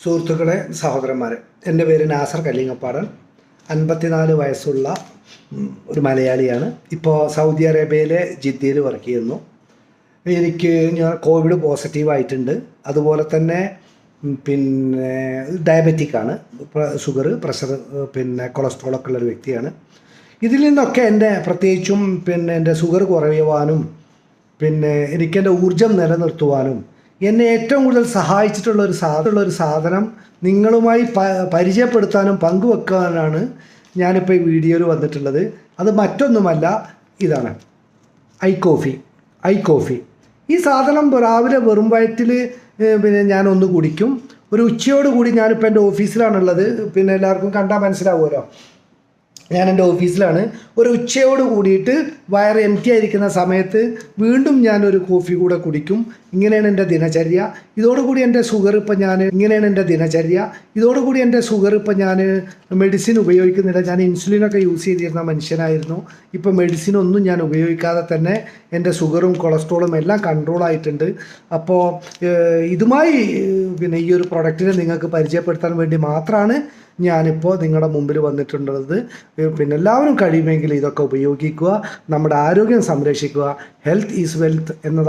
സുഹൃത്തുക്കളെ, സഹോദരന്മാരെ, എൻ്റെ പേര് നാസർ കല്ലിങ്ങപ്പാടൻ. 54 വയസ്സുള്ള ഒരു മലയാളിയാണ്. ഇപ്പോൾ സൗദി അറേബ്യയിലെ ജിദ്ദയിൽ വർക്ക് ചെയ്യുന്നു. ഞാൻ കോവിഡ് പോസിറ്റീവായിട്ടുണ്ട്. അതുപോലെ തന്നെ പിന്നെ ഡയബറ്റിക്കാണ്, ഷുഗർ, പ്രഷർ, കൊളസ്ട്രോളൊക്കെ ഉള്ളൊരു വ്യക്തിയാണ്. ഇതിൽ നിന്നൊക്കെ പ്രത്യേകിച്ചും എൻ്റെ ഷുഗർ കുറയുവാനും എനിക്കെൻ്റെ ഊർജം നിലനിർത്തുവാനും എന്നെ ഏറ്റവും കൂടുതൽ സഹായിച്ചിട്ടുള്ള ഒരു സാധനം നിങ്ങളുമായി പരിചയപ്പെടുത്താനും പങ്കുവെക്കാനാണ് ഞാനിപ്പോൾ ഈ വീഡിയോയിൽ വന്നിട്ടുള്ളത്. അത് മറ്റൊന്നുമല്ല, ഇതാണ് ഐ കോഫി. ഈ സാധനം രാവിലെ വെറും വയറ്റിൽ ഞാനൊന്ന് കുടിക്കും. ഒരു ഉച്ചയോട് കൂടി ഞാനിപ്പോൾ എൻ്റെ ഓഫീസിലാണുള്ളത്. എല്ലാവർക്കും കണ്ടാൽ മനസ്സിലാവുമല്ലോ, ഞാൻ എൻ്റെ ഓഫീസിലാണ്. ഒരു ഉച്ചയോട് കൂടിയിട്ട് വയറ് എംറ്റി ആയിരിക്കുന്ന സമയത്ത് വീണ്ടും ഞാനൊരു കോഫി കൂടെ കുടിക്കും. ഇങ്ങനെയാണ് എൻ്റെ ദിനചര്യ. ഇതോടുകൂടി എൻ്റെ ഷുഗർ ഇപ്പം ഞാൻ മെഡിസിൻ ഉപയോഗിക്കുന്നില്ല. ഞാൻ ഇൻസുലിനൊക്കെ യൂസ് ചെയ്തിരുന്ന മനുഷ്യനായിരുന്നു. ഇപ്പം മെഡിസിനൊന്നും ഞാൻ ഉപയോഗിക്കാതെ തന്നെ എൻ്റെ ഷുഗറും കൊളസ്ട്രോളും എല്ലാം കൺട്രോളായിട്ടുണ്ട്. അപ്പോൾ ഇതുമായി ഈ ഒരു പ്രൊഡക്റ്റിനെ നിങ്ങൾക്ക് പരിചയപ്പെടുത്താൻ വേണ്ടി മാത്രമാണ് ഞാനിപ്പോൾ നിങ്ങളുടെ മുമ്പിൽ വന്നിട്ടുള്ളത്. എല്ലാവരും കഴിയുമെങ്കിൽ ഇതൊക്കെ ഉപയോഗിക്കുക. നമ്മുടെ ആരോഗ്യം സംരക്ഷിക്കുക. ഹെൽത്ത് ഈസ് വെൽത്ത് എന്നതാണ്